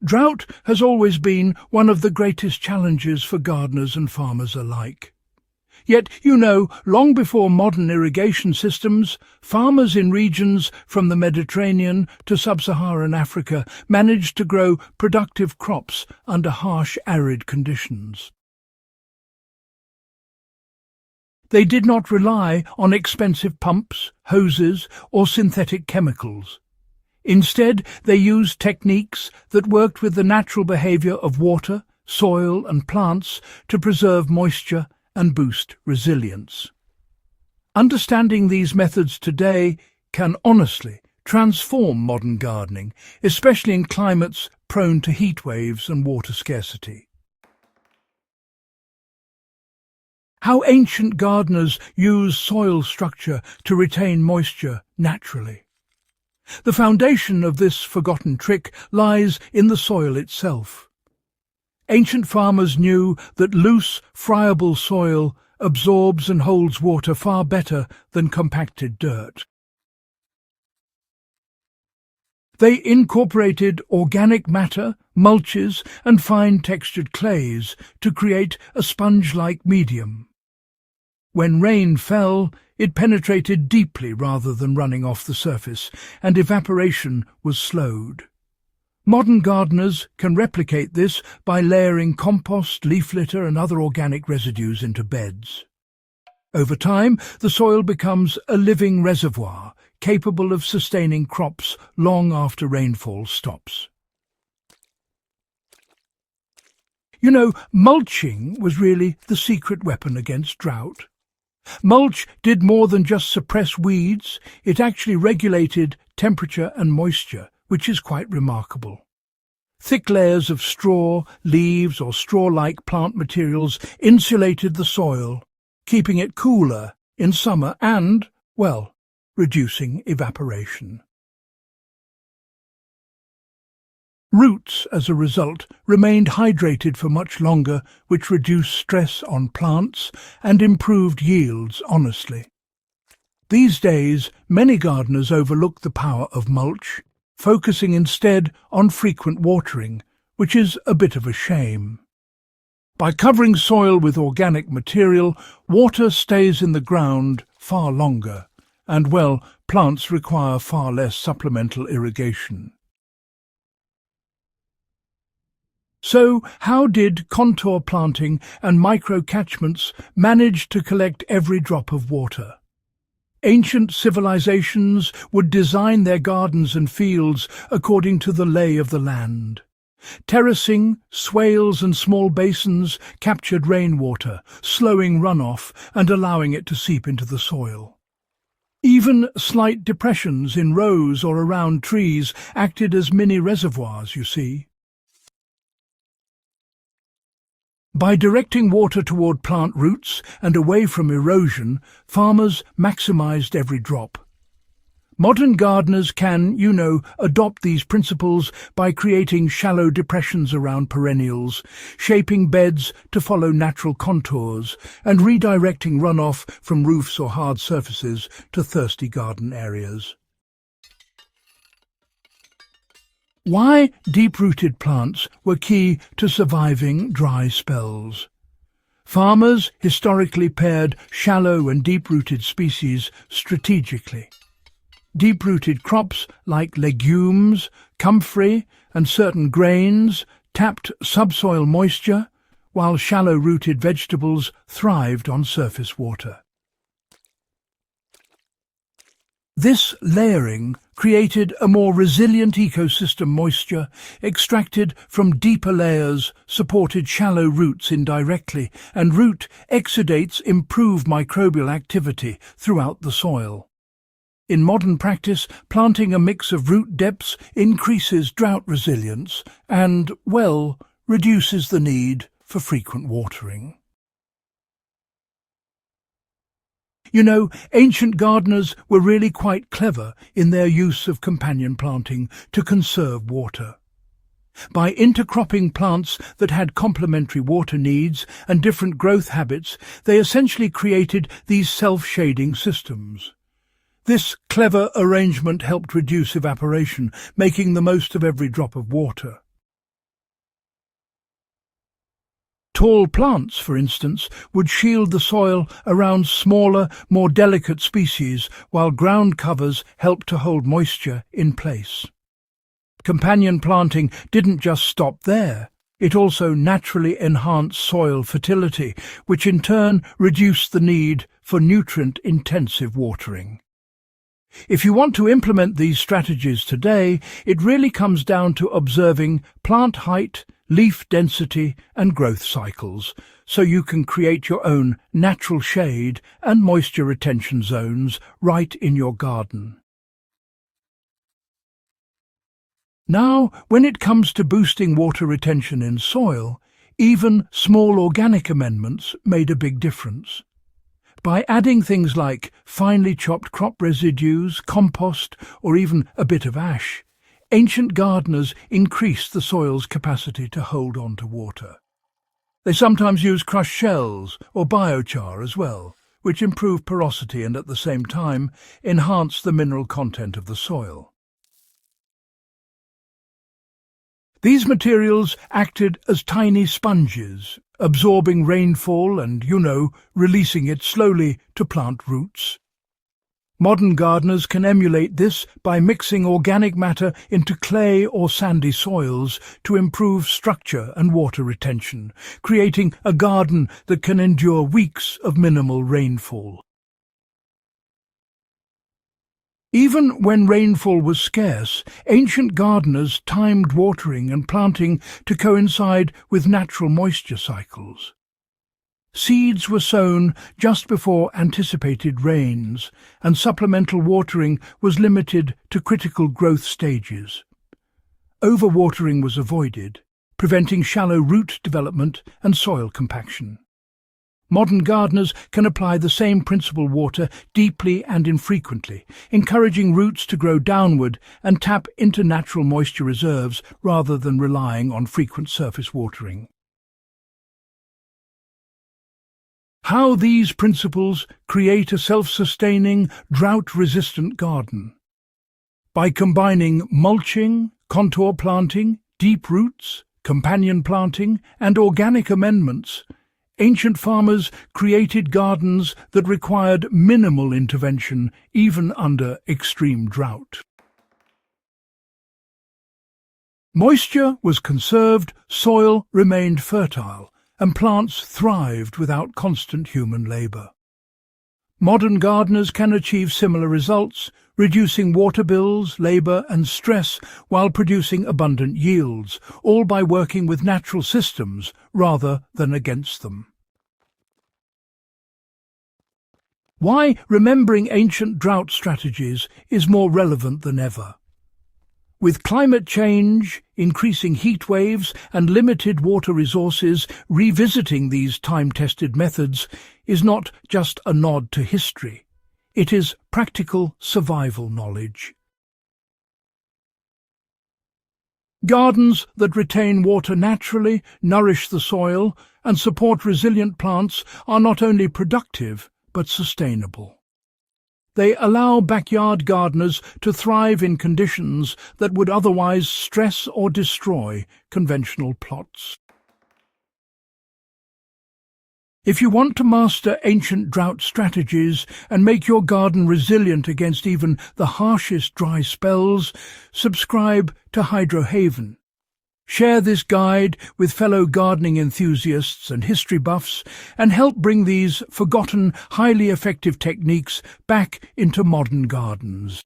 Drought has always been one of the greatest challenges for gardeners and farmers alike. Yet, long before modern irrigation systems, farmers in regions from the Mediterranean to sub-Saharan Africa managed to grow productive crops under harsh, arid conditions. They did not rely on expensive pumps, hoses, or synthetic chemicals. Instead, they used techniques that worked with the natural behavior of water, soil, and plants to preserve moisture and boost resilience. Understanding these methods today can honestly transform modern gardening, especially in climates prone to heat waves and water scarcity. How ancient gardeners use soil structure to retain moisture naturally. The foundation of this forgotten trick lies in the soil itself. Ancient farmers knew that loose, friable soil absorbs and holds water far better than compacted dirt. They incorporated organic matter, mulches, and fine-textured clays to create a sponge-like medium. When rain fell, it penetrated deeply rather than running off the surface, and evaporation was slowed. Modern gardeners can replicate this by layering compost, leaf litter, and other organic residues into beds. Over time, the soil becomes a living reservoir, capable of sustaining crops long after rainfall stops. Mulching was really the secret weapon against drought. Mulch did more than just suppress weeds, it actually regulated temperature and moisture, which is quite remarkable. Thick layers of straw, leaves, or straw-like plant materials insulated the soil, keeping it cooler in summer and, reducing evaporation. Roots, as a result, remained hydrated for much longer, which reduced stress on plants and improved yields honestly. These days, many gardeners overlook the power of mulch, focusing instead on frequent watering, which is a bit of a shame. By covering soil with organic material, water stays in the ground far longer, and, plants require far less supplemental irrigation. So, how did contour planting and micro-catchments manage to collect every drop of water? Ancient civilizations would design their gardens and fields according to the lay of the land. Terracing, swales and small basins captured rainwater, slowing runoff and allowing it to seep into the soil. Even slight depressions in rows or around trees acted as mini reservoirs, you see. By directing water toward plant roots and away from erosion, farmers maximized every drop. Modern gardeners can, adopt these principles by creating shallow depressions around perennials, shaping beds to follow natural contours, and redirecting runoff from roofs or hard surfaces to thirsty garden areas. Why deep-rooted plants were key to surviving dry spells. Farmers historically paired shallow and deep-rooted species strategically. Deep-rooted crops like legumes, comfrey, and certain grains tapped subsoil moisture, while shallow-rooted vegetables thrived on surface water. This layering created a more resilient ecosystem. Moisture extracted from deeper layers supported shallow roots indirectly, and root exudates improve microbial activity throughout the soil. In modern practice, planting a mix of root depths increases drought resilience and, reduces the need for frequent watering. Ancient gardeners were really quite clever in their use of companion planting to conserve water. By intercropping plants that had complementary water needs and different growth habits, they essentially created these self-shading systems. This clever arrangement helped reduce evaporation, making the most of every drop of water. Tall plants, for instance, would shield the soil around smaller, more delicate species, while ground covers helped to hold moisture in place. Companion planting didn't just stop there. It also naturally enhanced soil fertility, which in turn reduced the need for nutrient-intensive watering. If you want to implement these strategies today, it really comes down to observing plant height, leaf density and growth cycles, so you can create your own natural shade and moisture retention zones right in your garden. Now, when it comes to boosting water retention in soil, even small organic amendments made a big difference. By adding things like finely chopped crop residues, compost, or even a bit of ash, ancient gardeners increased the soil's capacity to hold on to water. They sometimes used crushed shells or biochar as well, which improved porosity and at the same time enhanced the mineral content of the soil. These materials acted as tiny sponges, absorbing rainfall and, releasing it slowly to plant roots. Modern gardeners can emulate this by mixing organic matter into clay or sandy soils to improve structure and water retention, creating a garden that can endure weeks of minimal rainfall. Even when rainfall was scarce, ancient gardeners timed watering and planting to coincide with natural moisture cycles. Seeds were sown just before anticipated rains, and supplemental watering was limited to critical growth stages. Overwatering was avoided, preventing shallow root development and soil compaction. Modern gardeners can apply the same principle water deeply and infrequently, encouraging roots to grow downward and tap into natural moisture reserves rather than relying on frequent surface watering. How these principles create a self-sustaining, drought-resistant garden. By combining mulching, contour planting, deep roots, companion planting, and organic amendments, ancient farmers created gardens that required minimal intervention even under extreme drought. Moisture was conserved, soil remained fertile, and plants thrived without constant human labour. Modern gardeners can achieve similar results, reducing water bills, labour and stress while producing abundant yields, all by working with natural systems rather than against them. Why remembering ancient drought strategies is more relevant than ever. With climate change, increasing heat waves and limited water resources, revisiting these time-tested methods is not just a nod to history. It is practical survival knowledge. Gardens that retain water naturally, nourish the soil, and support resilient plants are not only productive, but sustainable. They allow backyard gardeners to thrive in conditions that would otherwise stress or destroy conventional plots. If you want to master ancient drought strategies and make your garden resilient against even the harshest dry spells, subscribe to Hydrohaven. Share this guide with fellow gardening enthusiasts and history buffs and help bring these forgotten, highly effective techniques back into modern gardens.